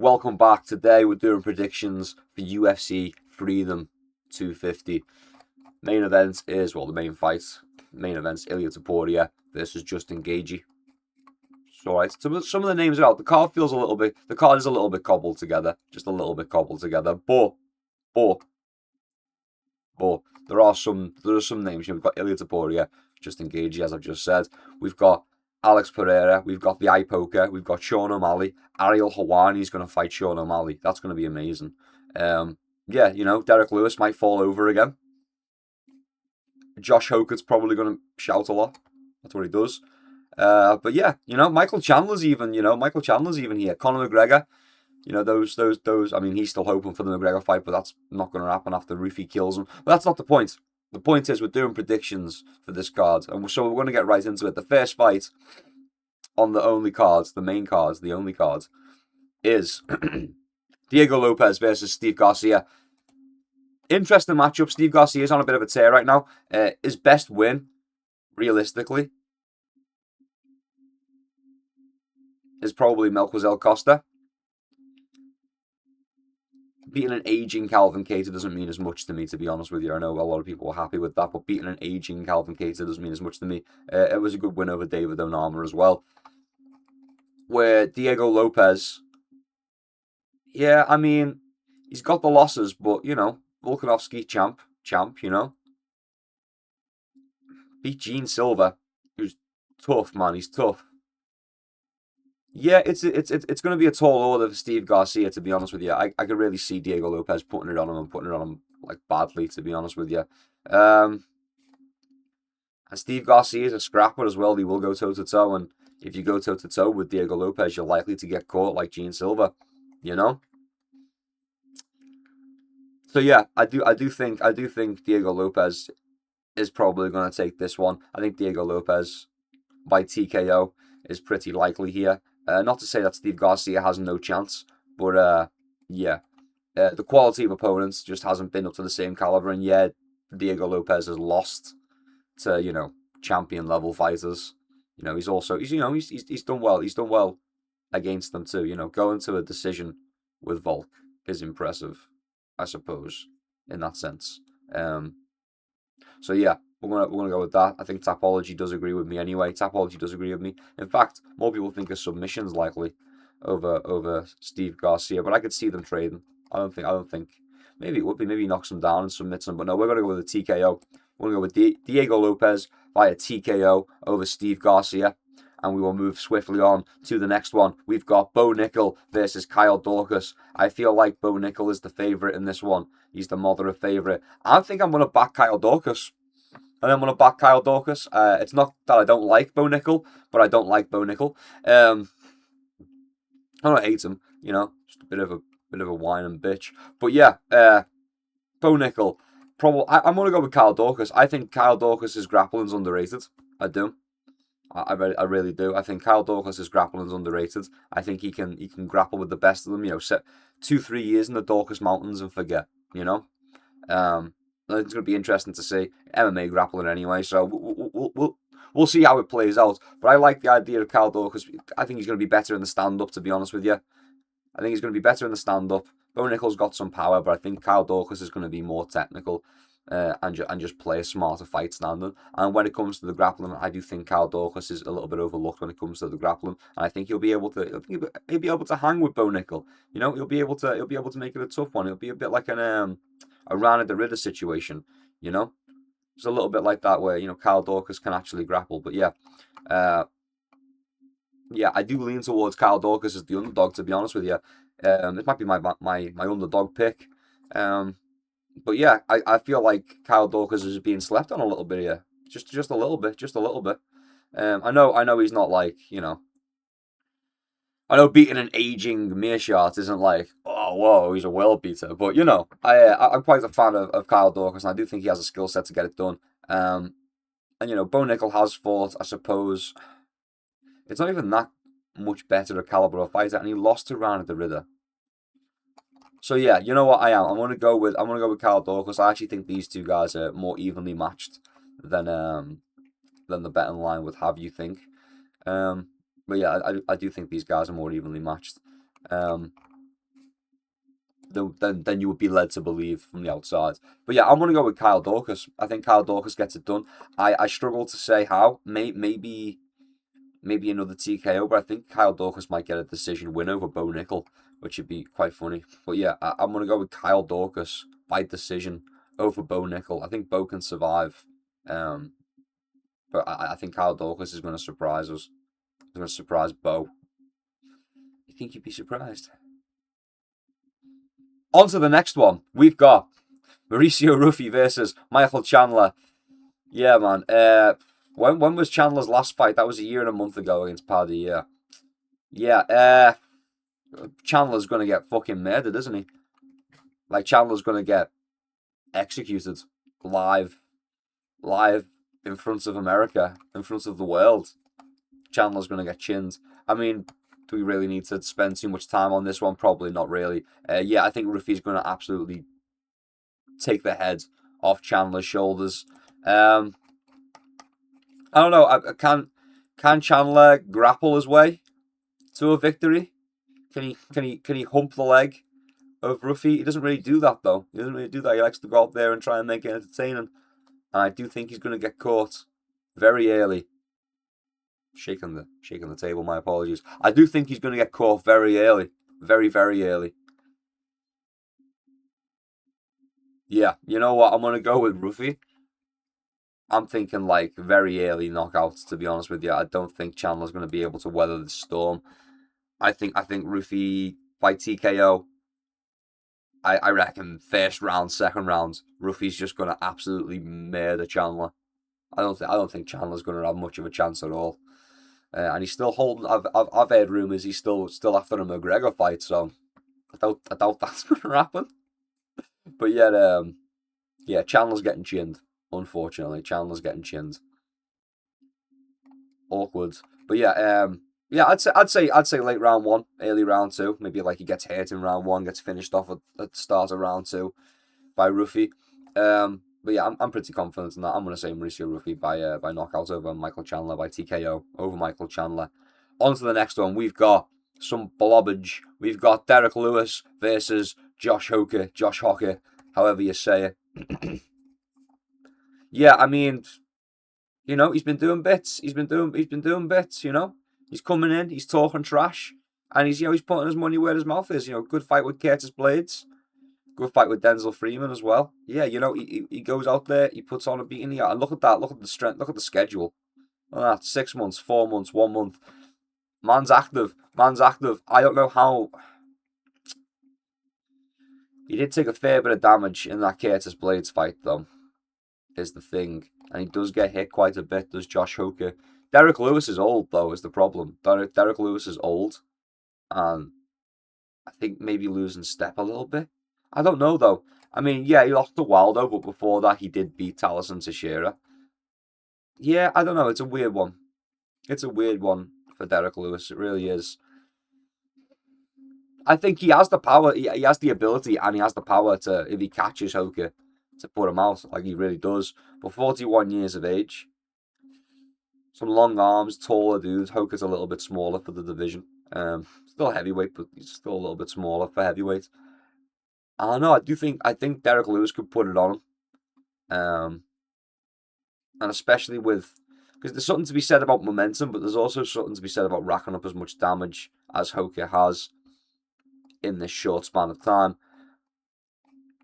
Welcome back. Today we're doing predictions for UFC Freedom 250. Main event is, well, the main fight. Main event's Ilia Topuria versus Justin Gaethje. So, right, some of the names are out. The card is a little bit cobbled together. Just a little bit cobbled together. But, there are some names. We've got Ilia Topuria, Justin Gaethje, as I've just said. We've got Alex Pereira, we've got the eye poker, we've got Sean O'Malley. Ariel Helwani's going to fight Sean O'Malley. That's going to be amazing. Yeah, Derek Lewis might fall over again. Josh Hokert's probably going to shout a lot. That's what he does. But yeah, Michael Chandler's even here. Conor McGregor, those. I mean, he's still hoping for the McGregor fight, but that's not going to happen after Rufy kills him. But that's not the point. The point is we're doing predictions for this card, and so we're going to get right into it. The first fight on the only cards, the only cards, is Diego Lopez versus Steve Garcia. Interesting matchup. Steve Garcia's on a bit of a tear right now. His best win, realistically, is probably Melquizael Costa. Beating an aging Calvin Kattar doesn't mean as much to me, to be honest with you. I know a lot of people were happy with that, but beating an aging Calvin Kattar doesn't mean as much to me. It was a good win over David Onama as well. Where Diego Lopez, yeah, I mean, he's got the losses, but, Volkanovski, champ, Beat Gene Silva, who's tough, man, he's tough. Yeah, it's going to be a tall order for Steve Garcia, to be honest with you. I could really see Diego Lopez putting it on him like badly, to be honest with you. And Steve Garcia is a scrapper as well. He will go toe-to-toe, and if you go toe-to-toe with Diego Lopez, you're likely to get caught like Gene Silva, So yeah, I do think Diego Lopez is probably going to take this one. I think Diego Lopez by TKO is pretty likely here. Not to say that Steve Garcia has no chance, but yeah, the quality of opponents just hasn't been up to the same caliber, and yeah, Diego Lopez has lost to champion level fighters. He's done well. He's done well against them too. Going to a decision with Volk is impressive, I suppose, in that sense. So yeah, we're gonna go with that. I think Tapology does agree with me anyway. In fact, more people think a submission's likely over Steve Garcia, but I could see them trading. I don't think. Maybe it would be. Maybe he knocks him down and submits him. But no, we're gonna go with a TKO. We're gonna go with Diego Lopez via TKO over Steve Garcia. And we will move swiftly on to the next one. We've got Bo Nickel versus Kyle Daukaus. I feel like Bo Nickel is the favourite in this one. He's the moderate favourite. I think I'm going to back Kyle Daukaus. It's not that I don't like Bo Nickel, but I don't like Bo Nickel. I don't hate him, just a bit of a whine and bitch. But yeah, Bo Nickel. I'm going to go with Kyle Daukaus. I think Kyle Daukaus' grappling's underrated. I do. I really do. I think Kyle Daukaus' grappling is underrated. I think he can grapple with the best of them. Set 2-3 years in the Daukaus Mountains and forget. It's going to be interesting to see MMA grappling anyway. So we'll see how it plays out. But I like the idea of Kyle Daukaus. I think he's going to be better in the stand up. To be honest with you, I think he's going to be better in the stand up. Bo Nickel's got some power, but I think Kyle Daukaus is going to be more technical. And just play a smarter fight standard. And when it comes to the grappling, I do think Kyle Daukaus is a little bit overlooked when it comes to the grappling. And I think he'll be able to hang with Bo Nickel. He'll be able to make it a tough one. It'll be a bit like a Rana de Ridder situation. It's a little bit like that where Kyle Daukaus can actually grapple. But yeah, I do lean towards Kyle Daukaus as the underdog. To be honest with you, it might be my underdog pick. But yeah, I feel like Kyle Daukaus is being slept on a little bit here. Just a little bit. I know he's not like, I know beating an aging Meerschaert isn't like, oh, whoa, he's a world beater. But, I'm quite a fan of Kyle Daukaus, and I do think he has a skill set to get it done. And, Bo Nickel has fought, I suppose, it's not even that much better a caliber of fighter, and he lost to Rana de Ridder. So yeah, you know what I am. I'm gonna go with Kyle Daukaus. I actually think these two guys are more evenly matched than the betting line would have you think. But yeah, I do think these guys are more evenly matched. than you would be led to believe from the outside. But yeah, I'm going to go with Kyle Daukaus. I think Kyle Daukaus gets it done. I struggle to say how. Maybe another TKO, but I think Kyle Daukaus might get a decision win over Bo Nickel, which would be quite funny. But yeah, I'm going to go with Kyle Daukaus by decision over Bo Nickel. I think Bo can survive. But I think Kyle Daukaus is going to surprise us. He's going to surprise Bo. You think you'd be surprised? On to the next one. We've got Mauricio Ruffi versus Michael Chandler. Yeah, man. When was Chandler's last fight? That was a year and a month ago against Paddy. Yeah. Chandler's going to get fucking murdered, isn't he? Like, Chandler's going to get executed live in front of America, in front of the world. Chandler's going to get chinned. I mean, do we really need to spend too much time on this one? Probably not really. Yeah, I think Ruffi's going to absolutely take the head off Chandler's shoulders. I don't know. Can Chandler grapple his way to a victory? Can he hump the leg of Ruffi? He doesn't really do that though. He doesn't really do that. He likes to go out there and try and make it entertaining. And I do think he's going to get caught very early. Shaking the table. My apologies. I do think he's going to get caught very early, very early. Yeah, you know what? I'm going to go with Ruffi. I'm thinking like very early knockouts. To be honest with you, I don't think Chandler's going to be able to weather the storm. I think Ruffi by TKO. I reckon first round, second round, Ruffi's just going to absolutely murder Chandler. I don't think Chandler's going to have much of a chance at all. And he's still holding. I've heard rumors he's still after a McGregor fight, so I doubt that's going to happen. But yeah, Chandler's getting chinned. Unfortunately, Chandler's getting chinned. Awkward. But yeah, I'd say late round one, early round two. Maybe like he gets hurt in round one, gets finished off at the start of round two by Ruffi. But yeah, I'm pretty confident in that. I'm going to say Mauricio Ruffi by knockout over Michael Chandler, by TKO over Michael Chandler. On to the next one. We've got some blobbage. We've got Derek Lewis versus Josh Hocker, however you say it. Yeah, I mean, you know, he's been doing bits. He's been doing bits, you know. He's coming in, he's talking trash, and he's putting his money where his mouth is. You know, good fight with Curtis Blades. Good fight with Denzel Freeman as well. Yeah, you know, he goes out there, he puts on a beating. And look at that, look at the strength, look at the schedule. Look at that, 6 months, 4 months, 1 month. Man's active. I don't know how. He did take a fair bit of damage in that Curtis Blades fight, though, is the thing. And he does get hit quite a bit, does Josh Hoker. Derek Lewis is old, though, is the problem. Derek Lewis is old. And I think maybe losing step a little bit. I don't know, though. I mean, yeah, he lost to Waldo, but before that, he did beat Talison Teixeira. Yeah, I don't know. It's a weird one. It's a weird one for Derek Lewis. It really is. I think he has the power. He has the ability, and he has the power to, if he catches Hoker, to put him out, like he really does. But 41 years of age. Some long arms, taller dudes. Hoker's a little bit smaller for the division. Still heavyweight, but he's still a little bit smaller for heavyweight. I don't know. I think Derek Lewis could put it on him. And especially because there's something to be said about momentum, but there's also something to be said about racking up as much damage as Hoker has in this short span of time.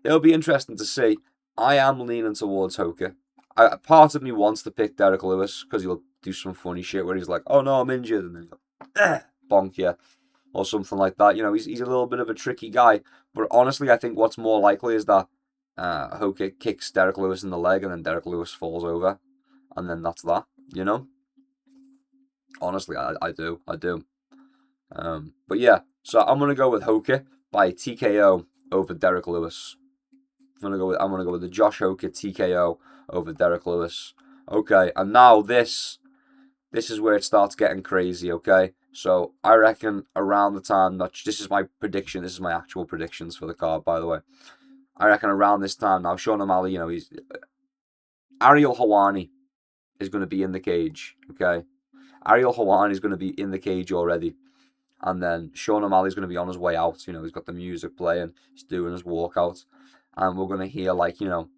It'll be interesting to see. I am leaning towards Hoker. Part of me wants to pick Derek Lewis because he'll do some funny shit where he's like, "Oh no, I'm injured," and then he's like, bonk you, or something like that. You know, he's a little bit of a tricky guy. But honestly, I think what's more likely is that Hoker kicks Derek Lewis in the leg and then Derek Lewis falls over, and then that's that. You know. Honestly, I do. But yeah, so I'm gonna go with Hoker by TKO over Derek Lewis. I'm gonna go with the Josh Hoker TKO over Derek Lewis. Okay, and now this is where it starts getting crazy. Okay, so I reckon around the time that this is my prediction. This is my actual predictions for the card, by the way. I reckon around this time now, Sean O'Malley, you know, Ariel Helwani is going to be in the cage. Okay, Ariel Helwani is going to be in the cage already. And then Sean O'Malley's going to be on his way out. You know, he's got the music playing, he's doing his walkout, and we're going to hear, like, you know,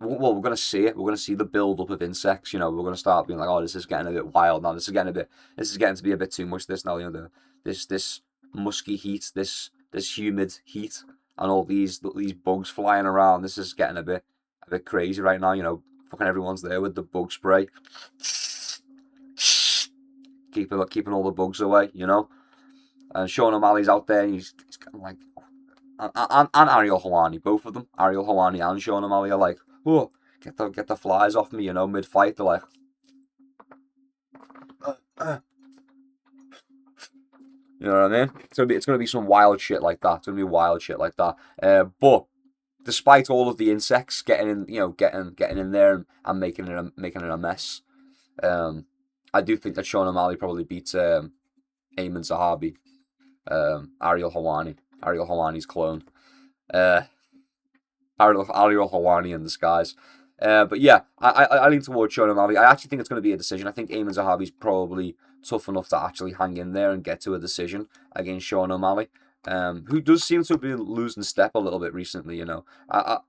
well, we're going to see it. We're going to see the build up of insects. You know, we're going to start being like, oh, this is getting a bit wild now. This is getting to be a bit too much. This now, you know, this musky heat, this humid heat, and all these bugs flying around. This is getting a bit crazy right now. You know, fucking everyone's there with the bug spray, keeping all the bugs away. You know, and Sean O'Malley's out there. And he's kind of like, and Ariel Helwani, both of them, Ariel Helwani and Sean O'Malley are like, oh, get the flies off me, you know, mid fight. They're like, you know what I mean? It's gonna be some wild shit like that. It's gonna be wild shit like that. But despite all of the insects getting in, you know, getting in there and making it a mess, I do think that Sean O'Malley probably beats Ayman Zahabi, Ariel Helwani's clone. Ariel Helwani in disguise. But yeah, I lean towards Sean O'Malley. I actually think it's going to be a decision. I think Ayman Zahabi's probably tough enough to actually hang in there and get to a decision against Sean O'Malley, who does seem to be losing step a little bit recently. You know, I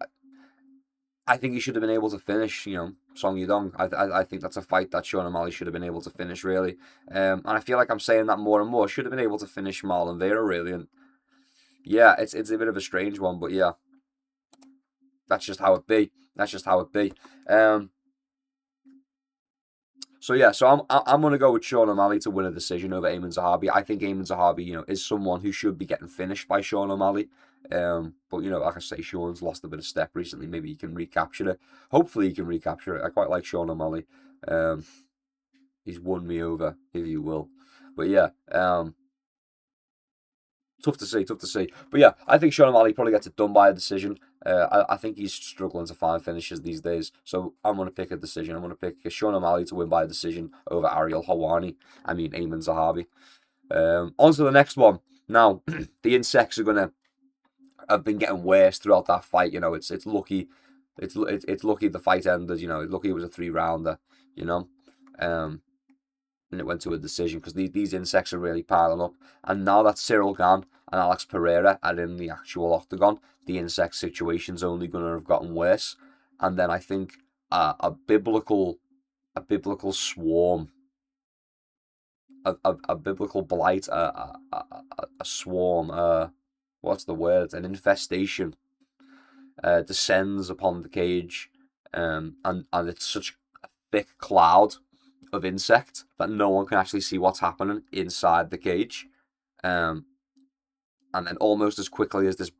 think he should have been able to finish, you know, Song Yudong. I think that's a fight that Sean O'Malley should have been able to finish, really. And I feel like I'm saying that more and more. Should have been able to finish Marlon Vera, really. And yeah, it's a bit of a strange one, but yeah, that's just how it be. So yeah, so I'm gonna go with Sean O'Malley to win a decision over Ayman Zahabi. I think Ayman Zahabi, you know, is someone who should be getting finished by Sean O'Malley. But you know, like I say, Sean's lost a bit of step recently. Maybe he can recapture it. Hopefully, he can recapture it. I quite like Sean O'Malley. He's won me over, if you will. But yeah, tough to see. But yeah, I think Sean O'Malley probably gets it done by a decision. I think he's struggling to find finishes these days. So I'm going to pick a decision. I'm going to pick Sean O'Malley to win by a decision over Ariel Helwani. Ayman Zahabi. On to the next one. Now, the insects are going to have been getting worse throughout that fight. You know, it's lucky. It's lucky the fight ended. You know, lucky it was a 3-rounder. You know, and it went to a decision because these insects are really piling up. And now that Cyril Gane and Alex Pereira are in the actual octagon, the insect situation's only going to have gotten worse. And then I think a biblical swarm, a biblical blight, a swarm, what's the word? An infestation descends upon the cage, and it's such a thick cloud of insect that no one can actually see what's happening inside the cage. And then almost as quickly as this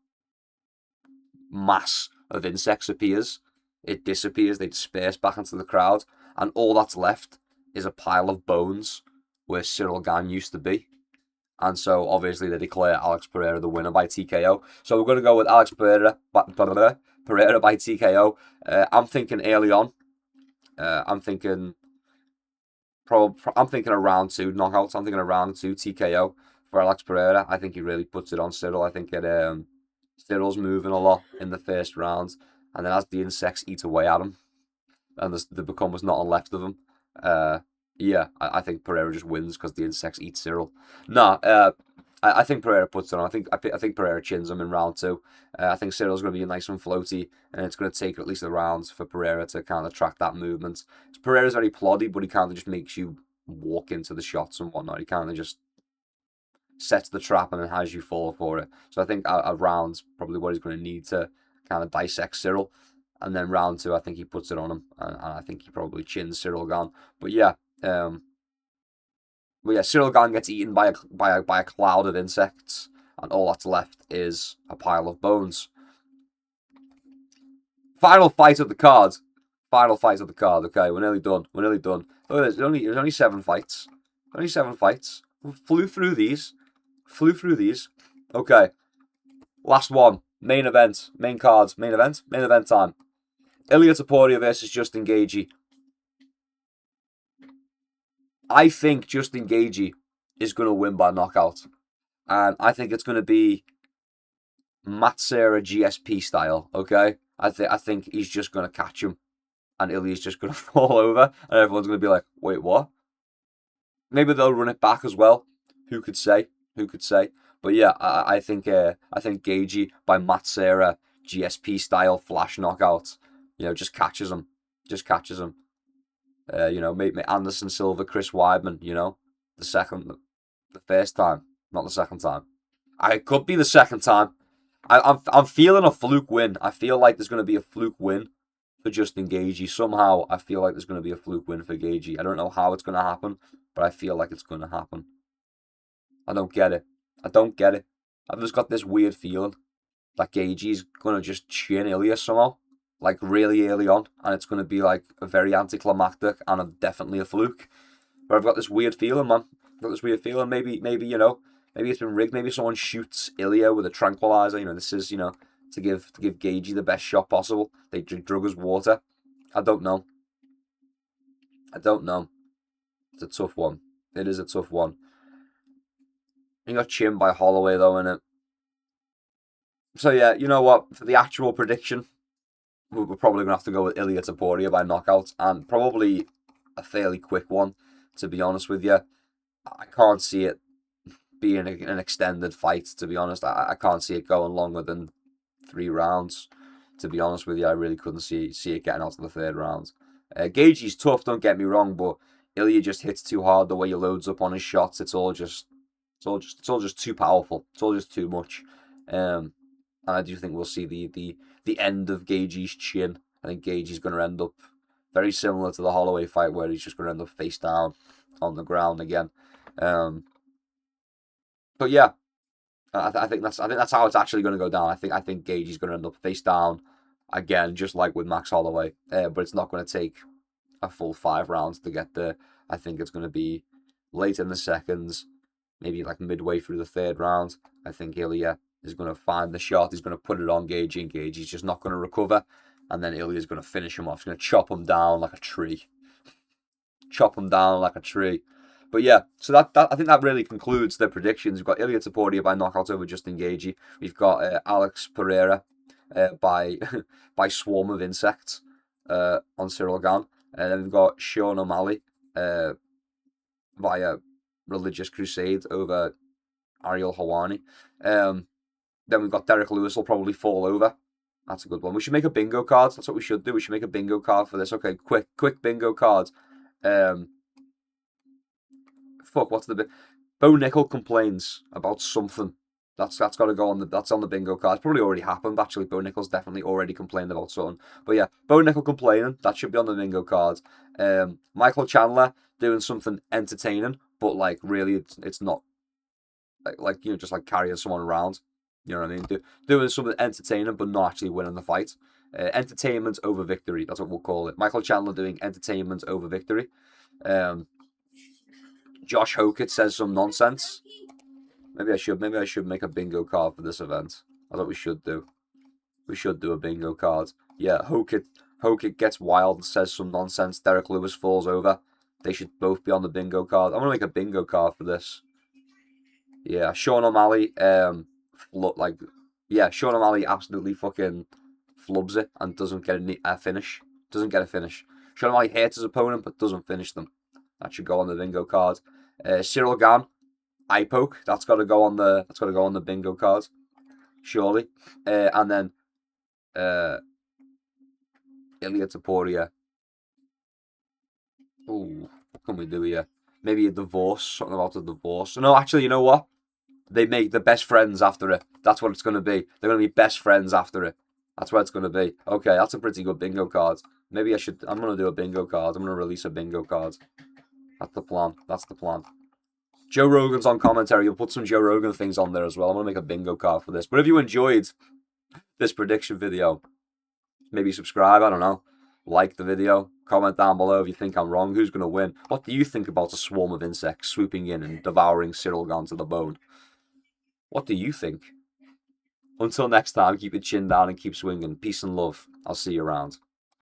mass of insects appears, it disappears, they disperse back into the crowd, and all that's left is a pile of bones where Cyril Gane used to be. And so obviously they declare Alex Pereira the winner by TKO. So we're going to go with Alex Pereira by TKO. I'm thinking early on. I'm thinking a round 2 knockout. I'm thinking a round 2 TKO for Alex Pereira. I think he really puts it on Cyril. I think Cyril's moving a lot in the first round, and then as the insects eat away at him, and there becomes nothing left of him, yeah, I think Pereira just wins because the insects eat Cyril. No, I think Pereira puts it on. I think Pereira chins him in round 2. I think Cyril's going to be nice and floaty, and it's going to take at least a round for Pereira to kind of track that movement. Pereira's very ploddy, but he kind of just makes you walk into the shots and whatnot. He kind of just sets the trap and then has you fall for it. So I think a round's probably what he's going to need to kind of dissect Cyril. And then round 2, I think he puts it on him, and I think he probably chins Cyril Gane. But yeah, Cyril Gane gets eaten by a cloud of insects, and all that's left is a pile of bones. Final fight of the card. Okay, we're nearly done. Look at this. There's only 7 fights. We flew through these. Okay. Last one. Main event time. Ilia Topuria versus Justin Gaethje. I think Justin Gaethje is going to win by knockout. And I think it's going to be Matt Serra GSP style, okay? I think he's just going to catch him. And Ilia's just going to fall over. And everyone's going to be like, wait, what? Maybe they'll run it back as well. Who could say? Who could say? But yeah, I think Gaethje by Matt Serra GSP style flash knockout. Just catches him. Just catches him. Maybe Anderson Silva, Chris Weidman. The first time, not the second time. It could be the second time. I'm feeling a fluke win. I feel like there's going to be a fluke win for Justin Gaethje. Somehow, I feel like there's going to be a fluke win for Gaethje. I don't know how it's going to happen, but I feel like it's going to happen. I don't get it. I don't get it. I've just got this weird feeling that Gaethje's going to just chin Ilya somehow, like really early on, and it's going to be like a very anticlimactic and definitely a fluke. But I've got this weird feeling, man. I've got this weird feeling. Maybe maybe it's been rigged. Maybe someone shoots Ilya with a tranquilizer. This is to give Gaethje the best shot possible. They drug his water. I don't know. It's a tough one. It is a tough one. He got chinned by Holloway though, innit? So yeah, you know what? For the actual prediction, we're probably gonna have to go with Ilya Topuria by knockout, and probably a fairly quick one. To be honest with you, I can't see it being an extended fight. To be honest, I can't see it going longer than 3 rounds. To be honest with you, I really couldn't see it getting out to the 3rd round. Gaethje's tough, don't get me wrong, but Ilya just hits too hard. The way he loads up on his shots, it's all just too powerful. It's all just too much. And I do think we'll see the end of Gaethje's chin. I think Gaethje's going to end up very similar to the Holloway fight, where he's just going to end up face down on the ground again. But yeah, I think that's how it's actually going to go down. I think Gaethje's going to end up face down again, just like with Max Holloway. But it's not going to take a full 5 rounds to get there. I think it's going to be late in the seconds, maybe like midway through the 3rd round. I think Ilya is going to find the shot. He's going to put it on Gaethje, and Gaethje's just not going to recover. And then Ilya's going to finish him off. He's going to chop him down like a tree. Chop him down like a tree. But yeah, so that I think that really concludes the predictions. We've got Ilya Topuria by knockout over Justin Gaethje. We've got Alex Pereira by swarm of insects on Cyril Gane. And then we've got Sean O'Malley via religious crusade over Ariel Helwani. Then we've got Derek Lewis will probably fall over. That's a good one. We should make a bingo card. That's what we should do. We should make a bingo card for this. Okay, quick bingo card. What's the Bo Nickel complains about something. That's got to go on the bingo card. It's probably already happened actually. Bo Nickel's definitely already complained about something. But yeah, Bo Nickel complaining, that should be on the bingo card. Michael Chandler doing something entertaining, but like really it's not like just like carrying someone around. You know what I mean? Doing something entertaining, but not actually winning the fight. Entertainment over victory. That's what we'll call it. Michael Chandler doing entertainment over victory. Josh Hokett says some nonsense. Maybe I should make a bingo card for this event. That's what we should do. We should do a bingo card. Yeah, Hokett gets wild and says some nonsense. Derek Lewis falls over. They should both be on the bingo card. I'm gonna make a bingo card for this. Yeah, Sean O'Malley. Sean O'Malley absolutely fucking flubs it and doesn't get a finish. Doesn't get a finish. Sean O'Malley hits his opponent but doesn't finish them. That should go on the bingo card. Cyril Gane, eye poke. That's got to go on the bingo card, surely. And then Ilya Topuria. Ooh, what can we do here? Maybe a divorce. Something about a divorce. No, actually, you know what? They make the best friends after it. That's what it's going to be. They're going to be best friends after it. That's what it's going to be. Okay, that's a pretty good bingo card. Maybe I'm going to do a bingo card. I'm going to release a bingo card. That's the plan. Joe Rogan's on commentary. You'll put some Joe Rogan things on there as well. I'm going to make a bingo card for this. But if you enjoyed this prediction video, maybe subscribe. I don't know. Like the video. Comment down below if you think I'm wrong. Who's going to win? What do you think about a swarm of insects swooping in and devouring Cyril Gane to the bone? What do you think? Until next time, keep your chin down and keep swinging. Peace and love. I'll see you around.